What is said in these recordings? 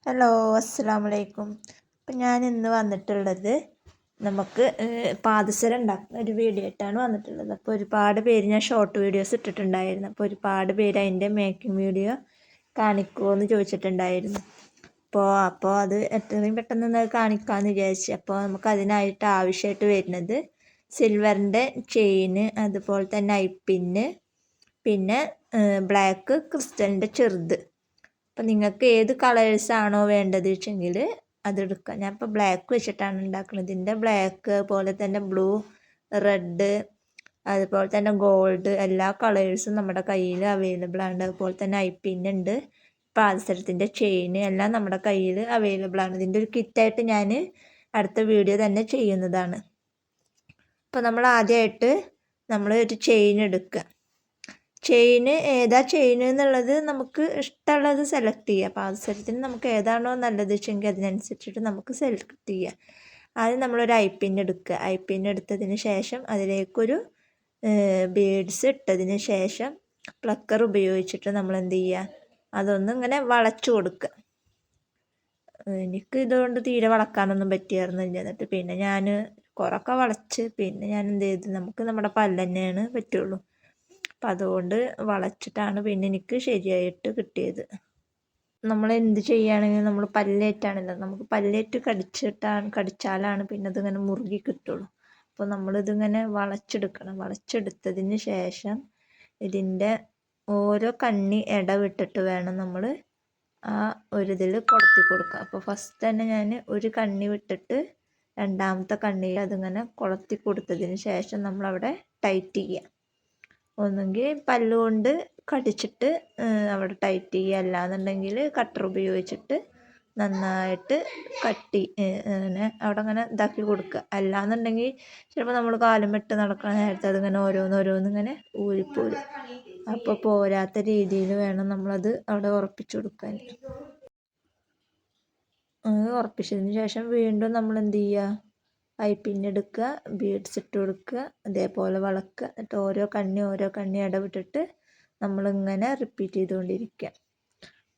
Hello, അസ്സലാമു അലൈക്കും. അപ്പം ഞാൻ ഇന്ന് വന്നിട്ടുള്ളത് നമുക്ക് പാദസരം ഉണ്ടാക്കുന്ന ഒരു വീഡിയോ ആയിട്ടാണ് വന്നിട്ടുള്ളത്. അപ്പോൾ ഒരുപാട് പേര് ഞാൻ ഷോർട്ട് വീഡിയോസ് ഇട്ടിട്ടുണ്ടായിരുന്നു. അപ്പോൾ ഒരുപാട് പേര് അതിൻ്റെ മേക്കിംഗ് വീഡിയോ കാണിക്കുമോ എന്ന് ചോദിച്ചിട്ടുണ്ടായിരുന്നു. അപ്പോൾ അത് എത്രയും പെട്ടെന്ന് കാണിക്കാമെന്ന് വിചാരിച്ചു. അപ്പോൾ നമുക്ക് അതിനായിട്ട് ആവശ്യമായിട്ട് വരുന്നത് സിൽവറിൻ്റെ ചെയിന്, അതുപോലെ തന്നെ ഐപ്പിന്ന്, പിന്നെ ബ്ലാക്ക് ക്രിസ്റ്റലിൻ്റെ ചെറുത്. അപ്പം നിങ്ങൾക്ക് ഏത് കളേഴ്സാണോ വേണ്ടത് വെച്ചെങ്കിൽ അതെടുക്കാം. ഞാൻ ഇപ്പോൾ ബ്ലാക്ക് വെച്ചിട്ടാണ് ഉണ്ടാക്കുന്നത്. ഇതിൻ്റെ ബ്ലാക്ക്, അതുപോലെ തന്നെ ബ്ലൂ, റെഡ്, അതുപോലെ തന്നെ ഗോൾഡ്, എല്ലാ കളേഴ്സും നമ്മുടെ കയ്യിൽ അവൈലബിൾ ആണ്. അതുപോലെ തന്നെ ഐപ്പിന്നുണ്ട്, പാദസരത്തിൻ്റെ ചെയിന് എല്ലാം നമ്മുടെ കയ്യിൽ അവൈലബിൾ ആണ്. ഇതിൻ്റെ ഒരു കിറ്റായിട്ട് ഞാൻ അടുത്ത വീഡിയോ തന്നെ ചെയ്യുന്നതാണ്. അപ്പോൾ നമ്മൾ ആദ്യമായിട്ട് ഒരു ചെയിൻ എടുക്കുക. ചെയിന് ഏതാ ചെയിൻ എന്നുള്ളത് നമുക്ക് ഇഷ്ടമുള്ളത് സെലക്ട് ചെയ്യുക. പാദസരത്തിന് നമുക്ക് ഏതാണോ നല്ലത് വെച്ചെങ്കിൽ അതിനനുസരിച്ചിട്ട് നമുക്ക് സെലക്ട് ചെയ്യുക. ആദ്യം നമ്മളൊരു ഐപ്പിന്ന് എടുക്കുക. ഐപ്പിന്ന് എടുത്തതിന് ശേഷം അതിലേക്കൊരു ബീഡ്സ് ഇട്ടതിന് ശേഷം പ്ലക്കർ ഉപയോഗിച്ചിട്ട് നമ്മൾ എന്ത് ചെയ്യുക, അതൊന്ന് ഇങ്ങനെ വളച്ചു കൊടുക്കുക. എനിക്ക് ഇതുകൊണ്ട് തീരെ വളക്കാനൊന്നും പറ്റിയായിരുന്നില്ല. എന്നിട്ട് പിന്നെ ഞാൻ കുറേയൊക്കെ വളച്ച് പിന്നെ ഞാൻ എന്ത് ചെയ്തു, നമുക്ക് നമ്മുടെ പല്ല് തന്നെയാണ് പറ്റുള്ളൂ. അപ്പം അതുകൊണ്ട് വളച്ചിട്ടാണ് പിന്നെ എനിക്ക് ശരിയായിട്ട് കിട്ടിയത്. നമ്മൾ എന്ത് ചെയ്യുകയാണെങ്കിലും നമ്മൾ പല്ലേറ്റാണല്ലോ, നമുക്ക് പല്ലേറ്റ് കടിച്ചാലാണ് പിന്നെ അതിങ്ങനെ മുറുകി കിട്ടുള്ളൂ. അപ്പോൾ നമ്മളിതിങ്ങനെ വളച്ചെടുക്കണം. വളച്ചെടുത്തതിന് ശേഷം ഇതിൻ്റെ ഓരോ കണ്ണി ഇടവിട്ടിട്ട് വേണം നമ്മൾ ആ ഒരു ഇതിൽ കൊളുത്തി കൊടുക്കുക. അപ്പോൾ ഫസ്റ്റ് തന്നെ ഞാൻ ഒരു കണ്ണി വിട്ടിട്ട് രണ്ടാമത്തെ കണ്ണിയിൽ അതിങ്ങനെ കൊളുത്തി കൊടുത്തതിന് ശേഷം നമ്മളവിടെ ടൈറ്റ് ചെയ്യുക. ഒന്നുകിൽ പല്ലുകൊണ്ട് കടിച്ചിട്ട് അവിടെ ടൈറ്റ് ചെയ്യുക, അല്ലാന്നുണ്ടെങ്കിൽ കട്ടർ ഉപയോഗിച്ചിട്ട് നന്നായിട്ട് കട്ടി അങ്ങനെ അവിടെ അങ്ങനെ ഇതാക്കി കൊടുക്കുക. അല്ലാന്നുണ്ടെങ്കിൽ ചിലപ്പോൾ നമ്മൾ കാലും ഇട്ട് നടക്കുന്ന നേരത്തെ അതിങ്ങനെ ഓരോന്നിങ്ങനെ ഊരിപ്പോരും. അപ്പോൾ പോരാത്ത രീതിയിൽ വേണം നമ്മളത് അവിടെ ഉറപ്പിച്ചു കൊടുക്കാൻ. ഉറപ്പിച്ചതിന് ശേഷം വീണ്ടും നമ്മൾ എന്ത് ചെയ്യുക, ഐപ്പിന്ന് എടുക്കുക, ബീഡ്സ് ഇട്ട് കൊടുക്കുക, അതേപോലെ വളക്കുക. എന്നിട്ട് ഓരോ കണ്ണി ഇടവിട്ടിട്ട് നമ്മളിങ്ങനെ റിപ്പീറ്റ് ചെയ്തുകൊണ്ടിരിക്കുക.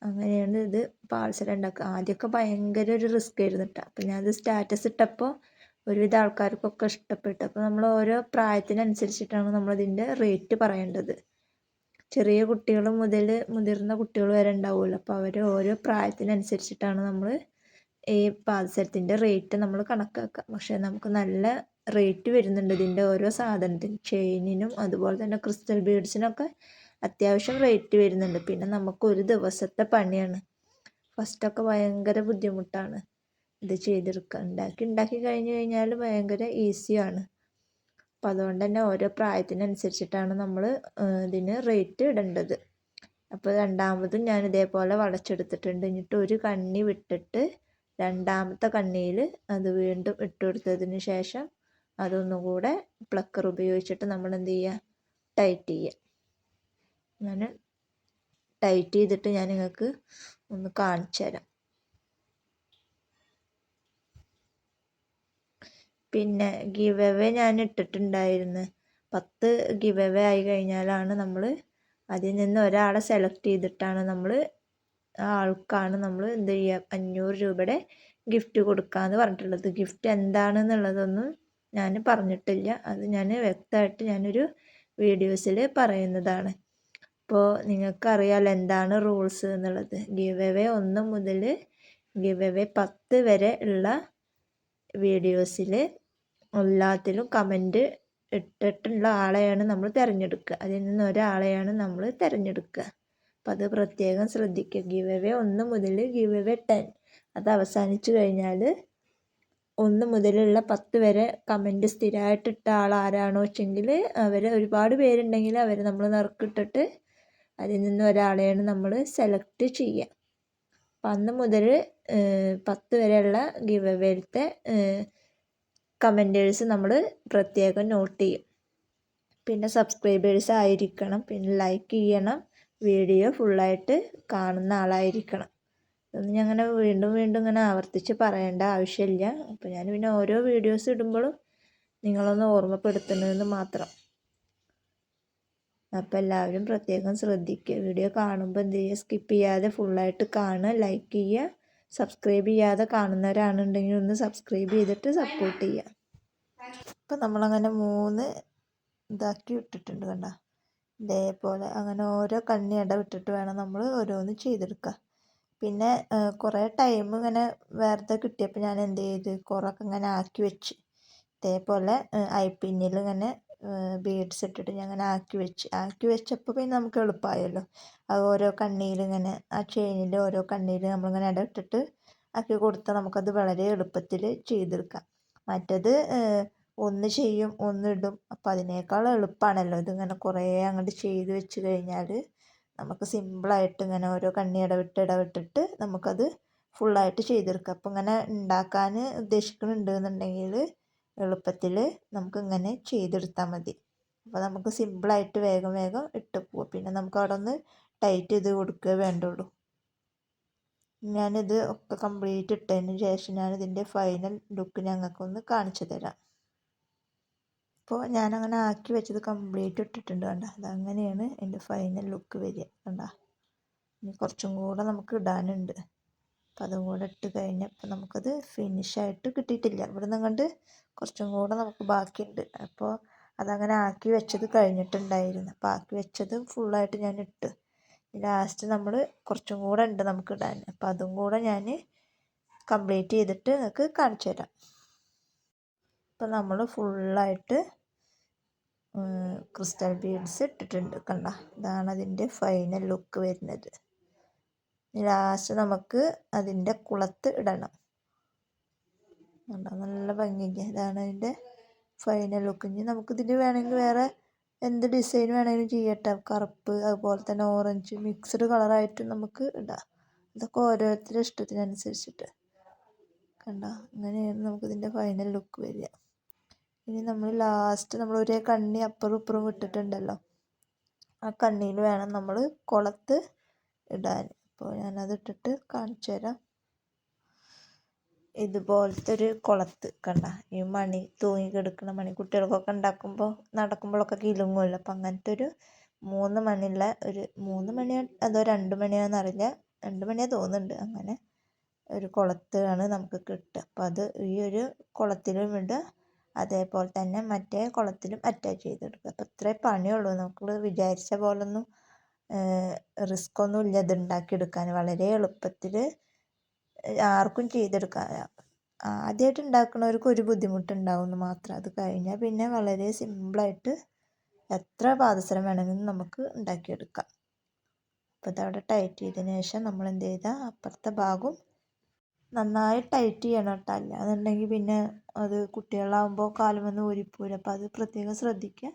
അങ്ങനെയാണ് ഇത് പാദസരം ഉണ്ടാക്കുക. ആദ്യമൊക്കെ ഭയങ്കര ഒരു റിസ്ക് ആയിരുന്നു കേട്ടോ. അപ്പോൾ ഞാനത് സ്റ്റാറ്റസ് ഇട്ടപ്പോൾ ഒരുവിധ ആൾക്കാർക്കൊക്കെ ഇഷ്ടപ്പെട്ടു. അപ്പോൾ നമ്മൾ ഓരോ പ്രായത്തിനനുസരിച്ചിട്ടാണ് നമ്മളതിൻ്റെ റേറ്റ് പറയേണ്ടത്. ചെറിയ കുട്ടികൾ മുതൽ മുതിർന്ന കുട്ടികൾ വരെ ഉണ്ടാവുമല്ലോ. അപ്പോൾ അവർ ഓരോ പ്രായത്തിനനുസരിച്ചിട്ടാണ് നമ്മൾ ഈ പാദസരത്തിൻ്റെ റേറ്റ് നമ്മൾ കണക്കാക്കുക. പക്ഷേ നമുക്ക് നല്ല റേറ്റ് വരുന്നുണ്ട് ഇതിൻ്റെ ഓരോ സാധനത്തിനും, ചെയിനിനും അതുപോലെ തന്നെ ക്രിസ്റ്റൽ ബീഡ്സിനൊക്കെ അത്യാവശ്യം റേറ്റ് വരുന്നുണ്ട്. പിന്നെ നമുക്ക് ഒരു ദിവസത്തെ പണിയാണ്. ഫസ്റ്റൊക്കെ ഭയങ്കര ബുദ്ധിമുട്ടാണ് ഇത് ചെയ്തെടുക്കുക. ഉണ്ടാക്കി കഴിഞ്ഞ് കഴിഞ്ഞാൽ ഭയങ്കര ഈസിയാണ്. അപ്പം അതുകൊണ്ട് തന്നെ ഓരോ പ്രായത്തിനനുസരിച്ചിട്ടാണ് നമ്മൾ ഇതിന് റേറ്റ് ഇടേണ്ടത്. അപ്പോൾ രണ്ടാമതും ഞാൻ ഇതേപോലെ വളച്ചെടുത്തിട്ടുണ്ട്. എന്നിട്ട് ഒരു കണ്ണി വിട്ടിട്ട് രണ്ടാമത്തെ കണ്ണിയിൽ അത് വീണ്ടും ഇട്ട് കൊടുത്തതിന് ശേഷം അതൊന്നുകൂടെ പ്ലക്കർ ഉപയോഗിച്ചിട്ട് നമ്മൾ എന്ത് ചെയ്യുക, ടൈറ്റ് ചെയ്യുക. ഞാൻ ടൈറ്റ് ചെയ്തിട്ട് ഞാൻ നിങ്ങൾക്ക് ഒന്ന് കാണിച്ചു തരാം. പിന്നെ ഗിവ് അവേ ഞാൻ ഇട്ടിട്ടുണ്ടായിരുന്നു. 10 ഗിവ് അവേ ആയി കഴിഞ്ഞാലാണ് നമ്മൾ അതിൽ നിന്ന് ഒരാളെ സെലക്ട് ചെയ്തിട്ടാണ് നമ്മൾ ആ ആൾക്കാണ് നമ്മൾ എന്ത് ചെയ്യുക, 500 രൂപയുടെ ഗിഫ്റ്റ് കൊടുക്കാമെന്ന് പറഞ്ഞിട്ടുള്ളത്. ഗിഫ്റ്റ് എന്താണെന്നുള്ളതൊന്നും ഞാൻ പറഞ്ഞിട്ടില്ല. അത് ഞാൻ വ്യക്തമായിട്ട് ഞാനൊരു വീഡിയോസിൽ പറയുന്നതാണ്. അപ്പോൾ നിങ്ങൾക്കറിയാമല്ലോ എന്താണ് റൂൾസ് എന്നുള്ളത്. ഗിവ് അവേ 1 മുതൽ ഗിവ് അവേ 10 വരെ ഉള്ള വീഡിയോസിൽ എല്ലാത്തിലും കമൻറ്റ് ഇട്ടിട്ടുള്ള ആളെയാണ് നമ്മൾ തിരഞ്ഞെടുക്കുക. അതിൽ നിന്ന് ഒരാളെയാണ് നമ്മൾ തിരഞ്ഞെടുക്കുക. അപ്പം അത് പ്രത്യേകം ശ്രദ്ധിക്കുക. ഗിവ് അവേ 1 മുതൽ ഗിവ് അവേ 10 അത് അവസാനിച്ചു കഴിഞ്ഞാൽ 1 മുതലുള്ള 10 വരെ കമൻറ്റ് സ്ഥിരമായിട്ടിട്ട ആൾ ആരാണോ വെച്ചെങ്കിൽ അവർ ഒരുപാട് പേരുണ്ടെങ്കിൽ അവർ നമ്മൾ നറുക്കിട്ടിട്ട് അതിൽ നിന്ന് ഒരാളെയാണ് നമ്മൾ സെലക്ട് ചെയ്യുക. അപ്പം 1 മുതൽ 10 വരെയുള്ള ഗിവ് അവേയിലത്തെ കമൻറ്റേഴ്സ് നമ്മൾ പ്രത്യേകം നോട്ട് ചെയ്യും. പിന്നെ സബ്സ്ക്രൈബേഴ്സ് ആയിരിക്കണം, പിന്നെ ലൈക്ക് ചെയ്യണം, വീഡിയോ ഫുള്ളായിട്ട് കാണുന്ന ആളായിരിക്കണം. ഇതൊന്നും ഞാൻ അങ്ങനെ വീണ്ടും ഇങ്ങനെ ആവർത്തിച്ച് പറയേണ്ട ആവശ്യമില്ല. അപ്പോൾ ഞാൻ പിന്നെ ഓരോ വീഡിയോസ് ഇടുമ്പോഴും നിങ്ങളൊന്ന് ഓർമ്മപ്പെടുത്തുന്നതെന്ന് മാത്രം. അപ്പോൾ എല്ലാവരും പ്രത്യേകം ശ്രദ്ധിക്കുക. വീഡിയോ കാണുമ്പോൾ എന്ത് ചെയ്യുക, സ്കിപ്പ് ചെയ്യാതെ ഫുള്ളായിട്ട് കാണുക, ലൈക്ക് ചെയ്യുക, സബ്സ്ക്രൈബ് ചെയ്യാതെ കാണുന്നവരാണെന്നുണ്ടെങ്കിൽ ഒന്ന് സബ്സ്ക്രൈബ് ചെയ്തിട്ട് സപ്പോർട്ട് ചെയ്യുക. ഇപ്പം നമ്മളങ്ങനെ 3 ഇതാക്കി ഇട്ടിട്ടുണ്ട് കണ്ട. ഇതേപോലെ അങ്ങനെ ഓരോ കണ്ണി ഇടവിട്ടിട്ട് വേണം നമ്മൾ ഓരോന്ന് ചെയ്തെടുക്കുക. പിന്നെ കുറേ ടൈം ഇങ്ങനെ വെറുതെ കിട്ടിയപ്പോൾ ഞാൻ എന്ത് ചെയ്ത് കുറേയൊക്കെ ഇങ്ങനെ ആക്കി വെച്ച്. ഇതേപോലെ ഐപ്പിന്നിൽ ഇങ്ങനെ ബീഡ്സ് ഇട്ടിട്ട് ഞാൻ അങ്ങനെ ആക്കി വെച്ചപ്പോൾ പിന്നെ നമുക്ക് എളുപ്പമായല്ലോ. അത് ഓരോ കണ്ണിയിൽ ഇങ്ങനെ ആ ചെയിനിൽ ഓരോ കണ്ണിയിൽ നമ്മളിങ്ങനെ ഇട്ടിട്ട് ആക്കി കൊടുത്താൽ നമുക്കത് വളരെ എളുപ്പത്തിൽ ചെയ്തെടുക്കാം. മറ്റേത് ഒന്ന് ചെയ്യും ഒന്നിടും, അപ്പം അതിനേക്കാൾ എളുപ്പമാണല്ലോ ഇതിങ്ങനെ കുറേ അങ്ങോട്ട് ചെയ്ത് വെച്ച് കഴിഞ്ഞാൽ നമുക്ക് സിമ്പിളായിട്ട് ഇങ്ങനെ ഓരോ കണ്ണി ഇടവിട്ടിട്ട് നമുക്കത് ഫുള്ളായിട്ട് ചെയ്തെടുക്കാം. അപ്പം ഇങ്ങനെ ഉണ്ടാക്കാൻ ഉദ്ദേശിക്കുന്നുണ്ട് എന്നുണ്ടെങ്കിൽ എളുപ്പത്തിൽ നമുക്കിങ്ങനെ ചെയ്തെടുത്താൽ മതി. അപ്പോൾ നമുക്ക് സിമ്പിളായിട്ട് വേഗം ഇട്ട് പോവാം. പിന്നെ നമുക്ക് അവിടെ ഒന്ന് ടൈറ്റ് ചെയ്ത് കൊടുക്കുക വേണ്ടുള്ളൂ. ഞാനിത് ഒക്കെ കംപ്ലീറ്റ് ഇട്ടതിന് ശേഷം ഞാനിതിൻ്റെ ഫൈനൽ ലുക്ക് ഞങ്ങൾക്കൊന്ന് കാണിച്ചു തരാം. അപ്പോൾ ഞാനങ്ങനെ ആക്കി വെച്ചത് കംപ്ലീറ്റ് ഇട്ടിട്ടുണ്ട് കണ്ട. അതങ്ങനെയാണ് എൻ്റെ ഫൈനൽ ലുക്ക് വരിക കണ്ട. ഇനി കുറച്ചും കൂടെ നമുക്ക് ഇടാനുണ്ട്. അപ്പം അതും കൂടെ ഇട്ട് കഴിഞ്ഞപ്പോൾ നമുക്കത് ഫിനിഷായിട്ട് കിട്ടിയിട്ടില്ല. ഇവിടെ നിന്നുകൊണ്ട് കുറച്ചും കൂടെ നമുക്ക് ബാക്കിയുണ്ട്. അപ്പോൾ അതങ്ങനെ ആക്കി വെച്ചത് കഴിഞ്ഞിട്ടുണ്ടായിരുന്നു. അപ്പോൾ ആക്കി വെച്ചത് ഫുള്ളായിട്ട് ഞാൻ ഇട്ട്. ലാസ്റ്റ് നമ്മൾ കുറച്ചും കൂടെ ഉണ്ട് നമുക്ക് ഇടാൻ. അപ്പം അതും കൂടെ ഞാൻ കംപ്ലീറ്റ് ചെയ്തിട്ട് നിങ്ങൾക്ക് കാണിച്ചു തരാം. ഇപ്പം നമ്മൾ ഫുള്ളായിട്ട് ക്രിസ്റ്റൽ ബീഡ്സ് ഇട്ടിട്ടുണ്ട് കണ്ട. ഇതാണ് അതിൻ്റെ ഫൈനൽ ലുക്ക് വരുന്നത്. ലാസ്റ്റ് നമുക്ക് അതിൻ്റെ കുളത്ത് ഇടണം കണ്ട. നല്ല ഭംഗിയില്ലേ. ഇതാണ് അതിൻ്റെ ഫൈനൽ ലുക്ക്. ഇനി നമുക്കിതിൽ വേണമെങ്കിൽ വേറെ എന്ത് ഡിസൈൻ വേണമെങ്കിലും ചെയ്യട്ടെ. കറുപ്പ് അതുപോലെ തന്നെ ഓറഞ്ച് മിക്സ്ഡ് കളറായിട്ട് നമുക്ക് ഇടാം. ഇതൊക്കെ ഓരോരുത്തരുടെ ഇഷ്ടത്തിനനുസരിച്ചിട്ട് കണ്ട. അങ്ങനെയാണ് നമുക്കിതിൻ്റെ ഫൈനൽ ലുക്ക് വരിക. ഇനി നമ്മൾ ലാസ്റ്റ് നമ്മൾ ഒരേ കണ്ണി അപ്പുറം ഇപ്പുറം വിട്ടിട്ടുണ്ടല്ലോ, ആ കണ്ണിയിൽ വേണം നമ്മൾ കുളത്ത് ഇടാൻ. അപ്പോൾ ഞാനത് ഇട്ടിട്ട് കാണിച്ചു തരാം. ഇതുപോലത്തെ ഒരു കുളത്ത് കണ്ട. ഈ മണി തൂങ്ങി കിടക്കുന്ന മണി കുട്ടികൾക്കൊക്കെ ഉണ്ടാക്കുമ്പോൾ നടക്കുമ്പോഴൊക്കെ കിലുങ്ങുമല്ലോ. അപ്പം അങ്ങനത്തെ ഒരു 3 മണിയുള്ള ഒരു 3 മണിയോ അതോ 2 മണിയോന്നറിയില്ല, 2 മണിയാണ് തോന്നുന്നുണ്ട്. അങ്ങനെ ഒരു കുളത്താണ് നമുക്ക് കിട്ടുക. അപ്പോൾ അത് ഈ ഒരു കുളത്തിലും ഇടുക, അതേപോലെ തന്നെ മറ്റേ കുളത്തിലും അറ്റാച്ച് ചെയ്തെടുക്കുക. അപ്പോൾ ഇത്രേ പണിയുള്ളൂ. നമുക്ക് വിചാരിച്ച പോലൊന്നും റിസ്ക് ഒന്നും ഇല്ല ഇത് ഉണ്ടാക്കിയെടുക്കാൻ. വളരെ എളുപ്പത്തിൽ ആർക്കും ചെയ്തെടുക്കാം. ആദ്യമായിട്ട് ഉണ്ടാക്കുന്നവർക്ക് ഒരു ബുദ്ധിമുട്ടുണ്ടാവുമെന്ന് മാത്രം. അത് കഴിഞ്ഞാൽ പിന്നെ വളരെ സിമ്പിളായിട്ട് എത്ര പാദസരം വേണമെങ്കിലും നമുക്ക് ഉണ്ടാക്കിയെടുക്കാം. അപ്പോൾ ഇതവിടെ ടൈറ്റ് ചെയ്തതിന് ശേഷം നമ്മൾ എന്ത് ചെയ്താൽ അപ്പുറത്തെ ഭാഗവും നന്നായി ടൈറ്റ് ചെയ്യണം കേട്ടോ. അല്ലാന്നുണ്ടെങ്കിൽ പിന്നെ അത് കുട്ടികളാകുമ്പോൾ കാലുമെന്ന് ഊരിപ്പോരും. അപ്പോൾ അത് പ്രത്യേകം ശ്രദ്ധിക്കുക.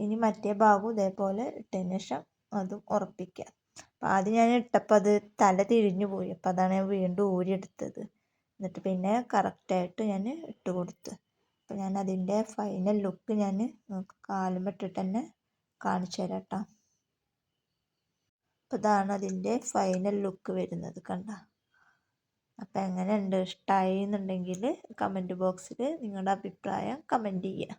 ഇനി മറ്റേ ഭാഗവും ഇതേപോലെ ഇട്ടതിന് ശേഷം അതും ഉറപ്പിക്കുക. അപ്പോൾ ആദ്യം ഞാൻ ഇട്ടപ്പോൾ അത് തല തിരിഞ്ഞു പോയി. അപ്പോൾ അതാണ് ഞാൻ വീണ്ടും ഊരിയെടുത്തത്. എന്നിട്ട് പിന്നെ കറക്റ്റായിട്ട് ഞാൻ ഇട്ട് കൊടുത്ത്. അപ്പോൾ ഞാൻ അതിൻ്റെ ഫൈനൽ ലുക്ക് ഞാൻ കാലുമ്മ ഇട്ടിട്ട് തന്നെ കാണിച്ചു തരാം കേട്ടോ. അപ്പോൾ ഇതാണ് അതിൻ്റെ ഫൈനൽ ലുക്ക് വരുന്നത് കണ്ട. അപ്പോൾ എങ്ങനെയുണ്ട്, ഇഷ്ടമായി എന്നുണ്ടെങ്കിൽ കമൻറ്റ് ബോക്സിൽ നിങ്ങളുടെ അഭിപ്രായം കമൻറ്റ് ചെയ്യുക.